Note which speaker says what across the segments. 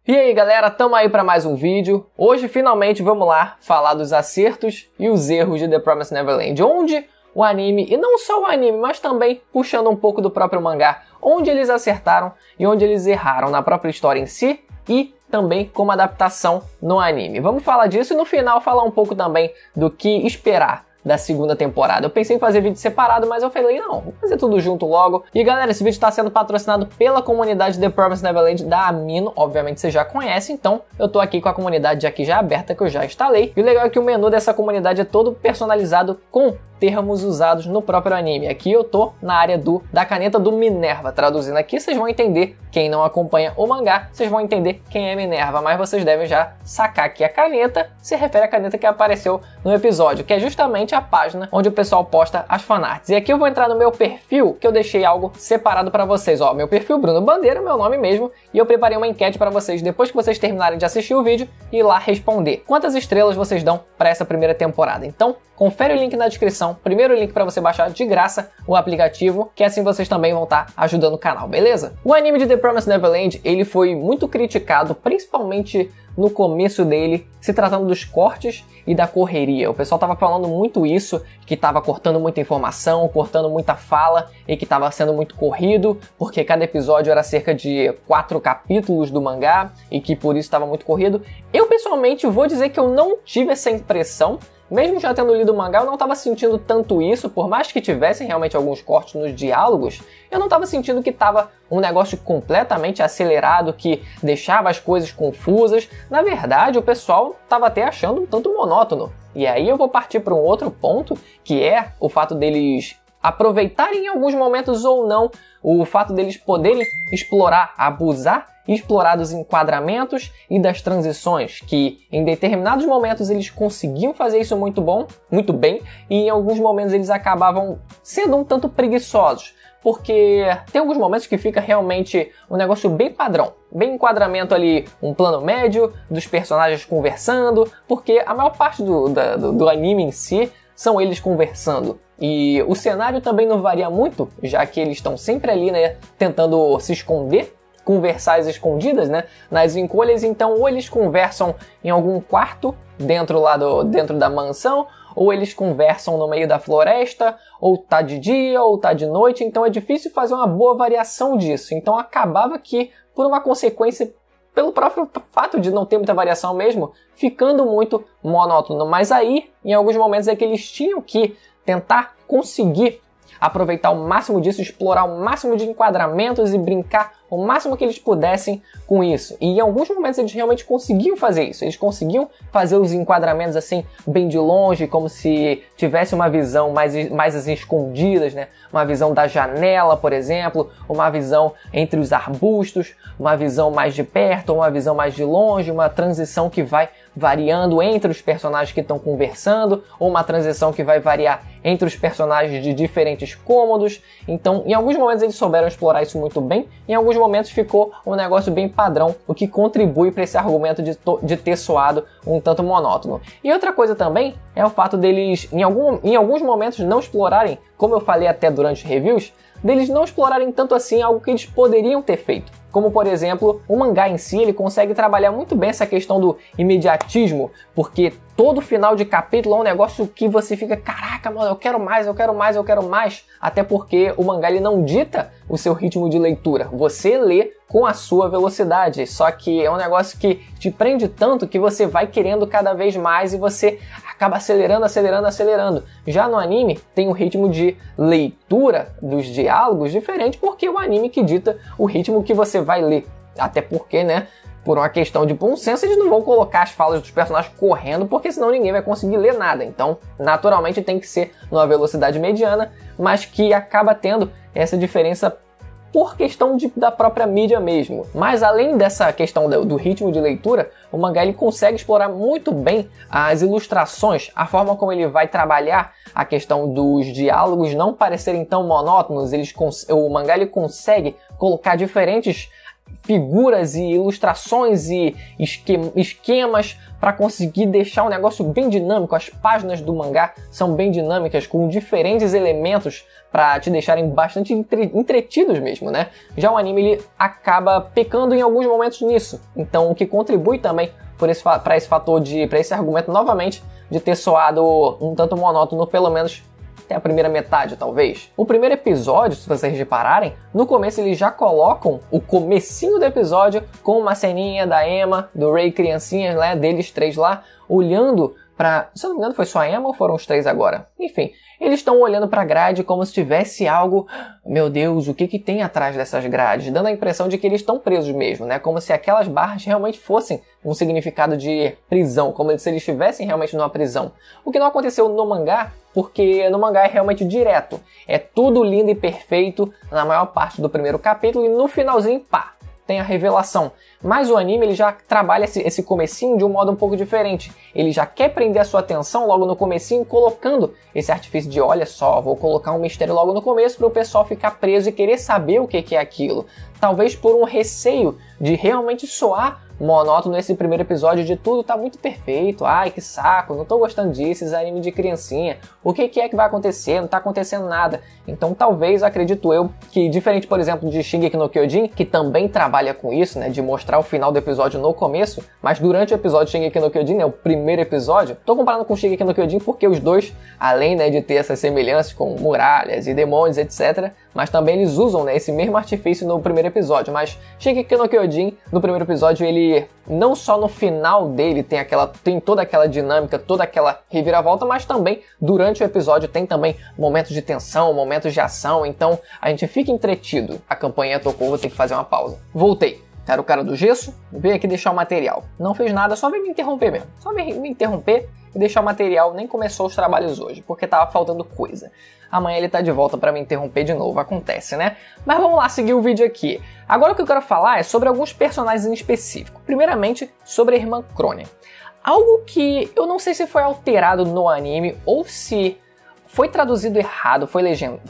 Speaker 1: E aí galera, tamo aí para mais um vídeo. Hoje finalmente vamos lá falar dos acertos e os erros de The Promised Neverland, onde o anime, e não só o anime, mas também puxando um pouco do próprio mangá, onde eles acertaram e onde eles erraram na própria história em si e também como adaptação no anime. Vamos falar disso e no final falar um pouco também do que esperar da segunda temporada. Eu pensei em fazer vídeo separado, mas eu falei, não, vou fazer tudo junto logo. E galera, esse vídeo está sendo patrocinado pela comunidade The Promised Neverland da Amino, obviamente você já conhece, então eu tô aqui com a comunidade aqui já aberta, que eu já instalei. E o legal é que o menu dessa comunidade é todo personalizado com termos usados no próprio anime. Aqui eu tô na área da caneta do Minerva, traduzindo aqui, vocês vão entender, quem não acompanha o mangá, vocês vão entender quem é Minerva, mas vocês devem já sacar que a caneta se refere à caneta que apareceu no episódio, que é justamente a página onde o pessoal posta as fanarts. E aqui eu vou entrar no meu perfil, que eu deixei algo separado para vocês, ó, meu perfil Bruno Bandeira, meu nome mesmo, e eu preparei uma enquete para vocês, depois que vocês terminarem de assistir o vídeo, ir lá responder quantas estrelas vocês dão para essa primeira temporada. Então, confere o link na descrição, primeiro link para você baixar de graça o aplicativo, que assim vocês também vão estar ajudando o canal, beleza? O anime de The Promised Neverland, ele foi muito criticado, principalmente no começo dele, se tratando dos cortes e da correria. O pessoal tava falando muito isso, que tava cortando muita informação, cortando muita fala e que tava sendo muito corrido, porque cada episódio era cerca de 4 capítulos do mangá e que por isso estava muito corrido. Eu pessoalmente vou dizer que eu não tive essa impressão. Mesmo já tendo lido o mangá, eu não estava sentindo tanto isso, por mais que tivessem realmente alguns cortes nos diálogos, eu não estava sentindo que estava um negócio completamente acelerado, que deixava as coisas confusas. Na verdade, o pessoal estava até achando um tanto monótono. E aí eu vou partir para um outro ponto, que é o fato deles aproveitarem em alguns momentos ou não, o fato deles poderem explorar, abusar e explorar dos enquadramentos e das transições, que em determinados momentos eles conseguiam fazer isso muito bem, e em alguns momentos eles acabavam sendo um tanto preguiçosos, porque tem alguns momentos que fica realmente um negócio bem padrão, bem enquadramento ali, um plano médio dos personagens conversando, porque a maior parte do anime em si são eles conversando. E o cenário também não varia muito, já que eles estão sempre ali, né, tentando se esconder, conversar às escondidas, né, nas encolhas. Então ou eles conversam em algum quarto dentro da mansão, ou eles conversam no meio da floresta, ou tá de dia, ou tá de noite. Então é difícil fazer uma boa variação disso. Então acabava que, por uma consequência, pelo próprio fato de não ter muita variação mesmo, ficando muito monótono. Mas aí, em alguns momentos é que eles tinham que tentar conseguir aproveitar o máximo disso, explorar o máximo de enquadramentos e brincar o máximo que eles pudessem com isso. E em alguns momentos eles realmente conseguiam fazer isso. Eles conseguiam fazer os enquadramentos assim, bem de longe, como se tivesse uma visão mais assim, escondidas, né? Uma visão da janela, por exemplo, uma visão entre os arbustos, uma visão mais de perto, uma visão mais de longe, uma transição que vai variando entre os personagens que estão conversando, ou uma transição que vai variar entre os personagens de diferentes cômodos. Então, em alguns momentos eles souberam explorar isso muito bem, em alguns momentos ficou um negócio bem padrão, o que contribui para esse argumento de ter soado um tanto monótono. E outra coisa também é o fato deles, em alguns momentos, não explorarem, como eu falei até durante os reviews, deles não explorarem tanto assim algo que eles poderiam ter feito. Como, por exemplo, o mangá em si, ele consegue trabalhar muito bem essa questão do imediatismo, porque todo final de capítulo é um negócio que você fica, caraca, mano, eu quero mais, eu quero mais, eu quero mais. Até porque o mangá ele não dita o seu ritmo de leitura, você lê com a sua velocidade, só que é um negócio que te prende tanto que você vai querendo cada vez mais e você acaba acelerando, acelerando, acelerando. Já no anime tem um ritmo de leitura dos diálogos diferente, porque é o anime que dita o ritmo que você vai ler. Até porque, né, por uma questão de bom senso, eles não vão colocar as falas dos personagens correndo, porque senão ninguém vai conseguir ler nada. Então, naturalmente tem que ser numa velocidade mediana, mas que acaba tendo essa diferença por questão da própria mídia mesmo. Mas além dessa questão do ritmo de leitura, o mangá ele consegue explorar muito bem as ilustrações, a forma como ele vai trabalhar a questão dos diálogos não parecerem tão monótonos. O mangá ele consegue colocar diferentes figuras e ilustrações e esquemas para conseguir deixar o negócio bem dinâmico. As páginas do mangá são bem dinâmicas, com diferentes elementos para te deixarem bastante entretidos mesmo, né? Já o anime ele acaba pecando em alguns momentos nisso, então o que contribui também para esse argumento novamente de ter soado um tanto monótono, pelo menos até a primeira metade, talvez. O primeiro episódio, se vocês repararem, no começo eles já colocam o comecinho do episódio com uma ceninha da Emma, do Ray criancinhas, né, deles três lá, olhando pra... Se eu não me engano, foi só a Emma ou foram os três agora? Enfim, eles estão olhando pra grade como se tivesse algo... Meu Deus, o que tem atrás dessas grades? Dando a impressão de que eles estão presos mesmo, né? Como se aquelas barras realmente fossem um significado de prisão, como se eles estivessem realmente numa prisão. O que não aconteceu no mangá, porque no mangá é realmente direto. É tudo lindo e perfeito na maior parte do primeiro capítulo e no finalzinho, pá, tem a revelação. Mas o anime ele já trabalha esse comecinho de um modo um pouco diferente. Ele já quer prender a sua atenção logo no comecinho, colocando esse artifício de olha só, vou colocar um mistério logo no começo para o pessoal ficar preso e querer saber o que é aquilo. Talvez por um receio de realmente soar monótono nesse primeiro episódio de tudo tá muito perfeito, ai que saco, não tô gostando disso, esse anime de criancinha, o que é que vai acontecer, não tá acontecendo nada. Então talvez, acredito eu, que diferente por exemplo de Shingeki no Kyojin, que também trabalha com isso, né, de mostrar o final do episódio no começo, mas durante o episódio de Shingeki no Kyojin, né, o primeiro episódio, tô comparando com Shingeki no Kyojin porque os dois, além, né, de ter essas semelhanças com muralhas e demônios, etc., mas também eles usam, né, esse mesmo artifício no primeiro episódio. Mas Shingeki no Kyojin, no primeiro episódio, ele não só no final dele tem toda aquela dinâmica, toda aquela reviravolta, mas também durante o episódio tem também momentos de tensão, momentos de ação, então a gente fica entretido. A campanha tocou, vou ter que fazer uma pausa. Voltei. Era o cara do gesso, veio aqui deixar o material. Não fez nada, só veio me interromper mesmo. Só veio me interromper e deixar o material, nem começou os trabalhos hoje, porque tava faltando coisa. Amanhã ele tá de volta para me interromper de novo, acontece, né? Mas vamos lá seguir o vídeo aqui. Agora o que eu quero falar é sobre alguns personagens em específico. Primeiramente, sobre a irmã Crônia. Algo que eu não sei se foi alterado no anime ou se foi traduzido errado, foi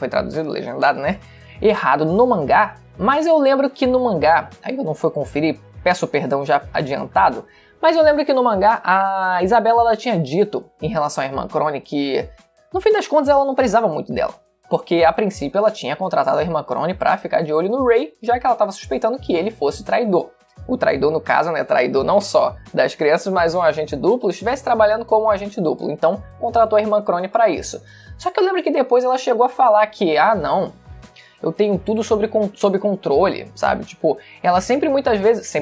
Speaker 1: traduzido, legendado, né? Errado no mangá, mas eu lembro que no mangá, aí eu não fui conferir, peço perdão já adiantado, mas eu lembro que no mangá a Isabela ela tinha dito em relação à irmã Crônia que no fim das contas ela não precisava muito dela, porque a princípio ela tinha contratado a irmã Crônia para ficar de olho no Ray, já que ela estava suspeitando que ele fosse traidor. O traidor, no caso, né, traidor não só das crianças, mas um agente duplo, estivesse trabalhando como um agente duplo, então contratou a irmã Crônia para isso. Só que eu lembro que depois ela chegou a falar que, não, eu tenho tudo sob controle, sabe? Tipo, ela muitas vezes,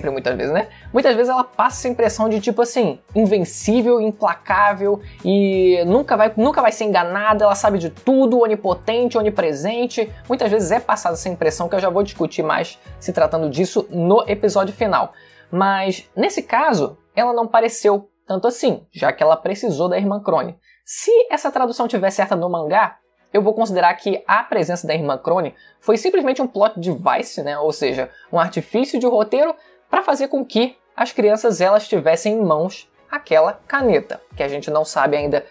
Speaker 1: né? Muitas vezes ela passa essa impressão de, tipo assim, invencível, implacável e nunca vai ser enganada, ela sabe de tudo, onipotente, onipresente. Muitas vezes é passada essa impressão que eu já vou discutir mais se tratando disso no episódio final. Mas, nesse caso, ela não pareceu tanto assim, já que ela precisou da irmã Crônia. Se essa tradução estiver certa no mangá, eu vou considerar que a presença da irmã Crônia foi simplesmente um plot device, né? Ou seja, um artifício de roteiro para fazer com que as crianças elas tivessem em mãos aquela caneta, que a gente não sabe ainda,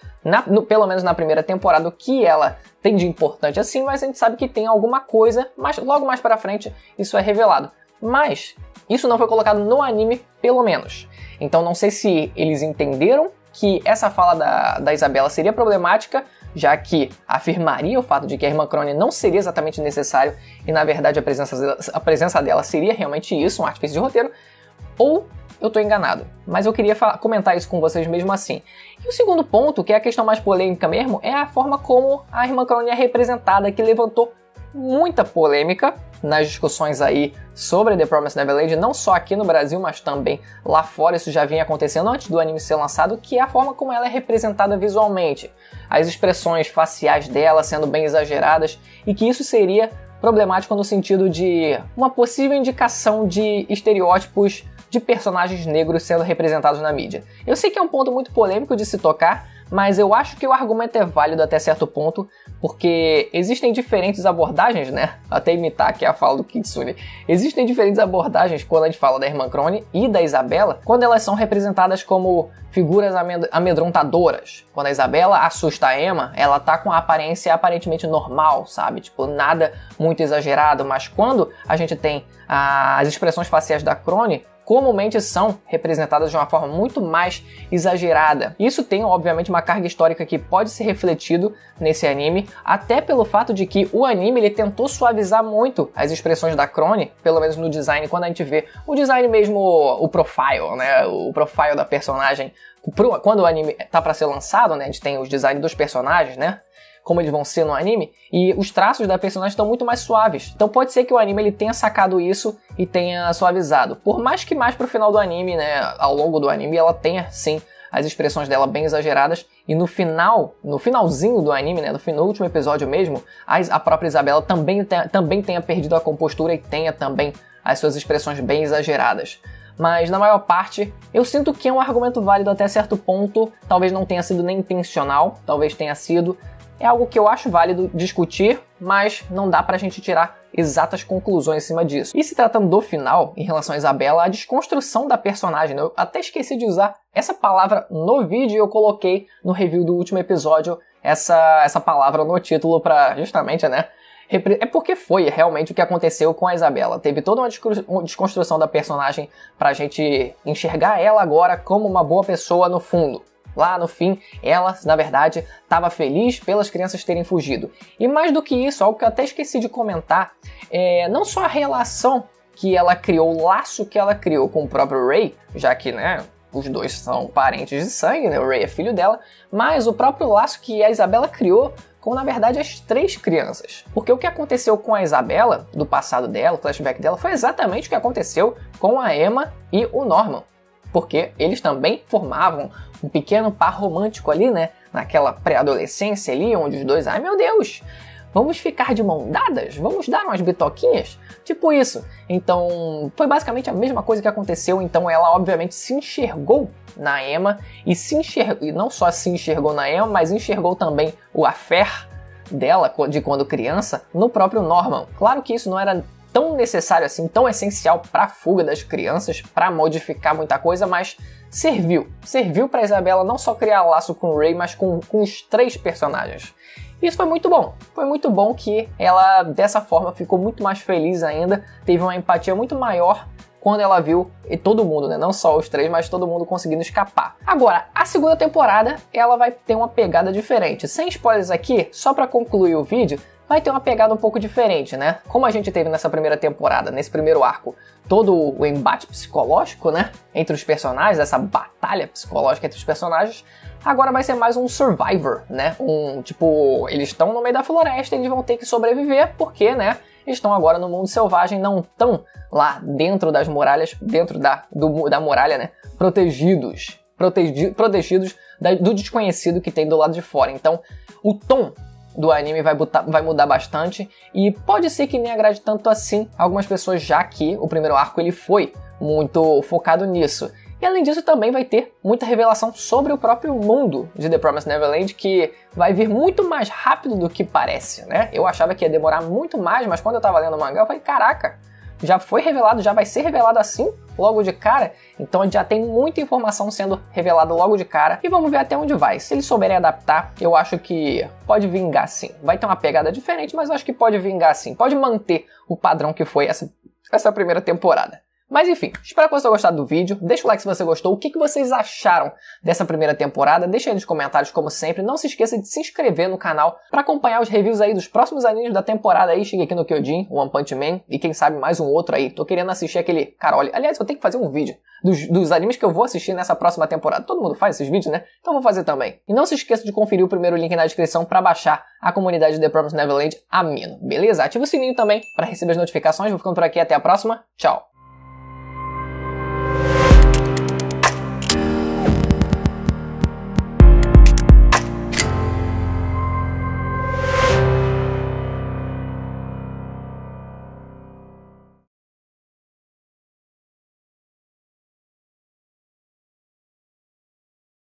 Speaker 1: pelo menos na primeira temporada, o que ela tem de importante assim, mas a gente sabe que tem alguma coisa, mas logo mais para frente isso é revelado. Mas isso não foi colocado no anime, pelo menos. Então não sei se eles entenderam que essa fala da Isabela seria problemática, já que afirmaria o fato de que a irmã Crônia não seria exatamente necessário e, na verdade, a presença dela seria realmente isso, um artifício de roteiro, ou eu estou enganado. Mas eu queria comentar isso com vocês mesmo assim. E o segundo ponto, que é a questão mais polêmica mesmo, é a forma como a irmã Crônia é representada, que levantou muita polêmica nas discussões aí sobre The Promised Neverland, não só aqui no Brasil, mas também lá fora. Isso já vinha acontecendo antes do anime ser lançado, que é a forma como ela é representada visualmente. As expressões faciais dela sendo bem exageradas, e que isso seria problemático no sentido de uma possível indicação de estereótipos de personagens negros sendo representados na mídia. Eu sei que é um ponto muito polêmico de se tocar, mas eu acho que o argumento é válido até certo ponto, porque existem diferentes abordagens, né? Até imitar aqui a fala do Kitsune. Existem diferentes abordagens quando a gente fala da irmã Crone e da Isabela, quando elas são representadas como figuras amedrontadoras. Quando a Isabela assusta a Emma, ela tá com a aparência aparentemente normal, sabe? Tipo, nada muito exagerado, mas quando a gente tem as expressões faciais da Crone, comumente são representadas de uma forma muito mais exagerada. Isso tem, obviamente, uma carga histórica que pode ser refletido nesse anime, até pelo fato de que o anime ele tentou suavizar muito as expressões da Crone, pelo menos no design, quando a gente vê o design mesmo, o profile, né? O profile da personagem. Quando o anime tá para ser lançado, né? A gente tem os designs dos personagens, né? Como eles vão ser no anime, e os traços da personagem estão muito mais suaves. Então pode ser que o anime ele tenha sacado isso e tenha suavizado. Por mais que mais pro final do anime, né, ao longo do anime, ela tenha, sim, as expressões dela bem exageradas, e no finalzinho do anime, né, no último episódio mesmo, a própria Isabela também tenha perdido a compostura e tenha também as suas expressões bem exageradas. Mas na maior parte, eu sinto que é um argumento válido até certo ponto, talvez não tenha sido nem intencional, talvez tenha sido. É algo que eu acho válido discutir, mas não dá pra gente tirar exatas conclusões em cima disso. E se tratando do final, em relação a Isabela, a desconstrução da personagem, né? Eu até esqueci de usar essa palavra no vídeo e eu coloquei no review do último episódio essa palavra no título pra justamente, né? É porque foi realmente o que aconteceu com a Isabela. Teve toda uma desconstrução da personagem pra gente enxergar ela agora como uma boa pessoa no fundo. Lá no fim, ela, na verdade, estava feliz pelas crianças terem fugido. E mais do que isso, algo que eu até esqueci de comentar, não só a relação que ela criou, o laço que ela criou com o próprio Ray, já que, né, os dois são parentes de sangue, né, o Ray é filho dela, mas o próprio laço que a Isabela criou com, na verdade, as 3 crianças. Porque o que aconteceu com a Isabela, do passado dela, o flashback dela, foi exatamente o que aconteceu com a Emma e o Norman. Porque eles também formavam um pequeno par romântico ali, né? Naquela pré-adolescência ali, onde os dois, ai meu Deus, vamos ficar de mão dadas? Vamos dar umas bitoquinhas? Tipo isso. Então, foi basicamente a mesma coisa que aconteceu, então ela obviamente se enxergou na Emma, e não só se enxergou na Emma, mas enxergou também o affair dela, de quando criança, no próprio Norman. Claro que isso não era tão necessário assim, tão essencial para a fuga das crianças, para modificar muita coisa, mas serviu para Isabela não só criar laço com o Ray, mas com os 3 personagens. Isso foi muito bom que ela dessa forma ficou muito mais feliz ainda, teve uma empatia muito maior quando ela viu e todo mundo, né, não só os 3, mas todo mundo conseguindo escapar. Agora, a segunda temporada, ela vai ter uma pegada diferente. Sem spoilers aqui, só para concluir o vídeo, vai ter uma pegada um pouco diferente, né? Como a gente teve nessa primeira temporada, nesse primeiro arco, todo o embate psicológico, né? Entre os personagens, essa batalha psicológica entre os personagens, agora vai ser mais um Survivor, né? Tipo, eles estão no meio da floresta, eles vão ter que sobreviver, porque, né? Eles estão agora no mundo selvagem, não estão lá dentro das muralhas, dentro da muralha, né? Protegidos do desconhecido que tem do lado de fora. Então, o tom do anime vai mudar bastante e pode ser que nem agrade tanto assim algumas pessoas, já que o primeiro arco ele foi muito focado nisso. E além disso também vai ter muita revelação sobre o próprio mundo de The Promised Neverland, que vai vir muito mais rápido do que parece, né? Eu achava que ia demorar muito mais, mas quando eu tava lendo o mangá eu falei, caraca, já foi revelado, já vai ser revelado assim, logo de cara? Então a gente já tem muita informação sendo revelada logo de cara e vamos ver até onde vai. Se eles souberem adaptar, eu acho que pode vingar sim. Vai ter uma pegada diferente, mas eu acho que pode vingar sim. Pode manter o padrão que foi essa primeira temporada. Mas enfim, espero que você tenha gostado do vídeo, deixa o like se você gostou, o que vocês acharam dessa primeira temporada, deixa aí nos comentários como sempre, não se esqueça de se inscrever no canal para acompanhar os reviews aí dos próximos animes da temporada aí, Shingeki no Kyojin, One Punch Man e quem sabe mais um outro aí, tô querendo assistir aquele Carole, aliás eu tenho que fazer um vídeo dos animes que eu vou assistir nessa próxima temporada, todo mundo faz esses vídeos né, então vou fazer também. E não se esqueça de conferir o primeiro link na descrição para baixar a comunidade de The Promised Neverland ameno, beleza? Ativa o sininho também para receber as notificações, vou ficando por aqui, até a próxima, tchau!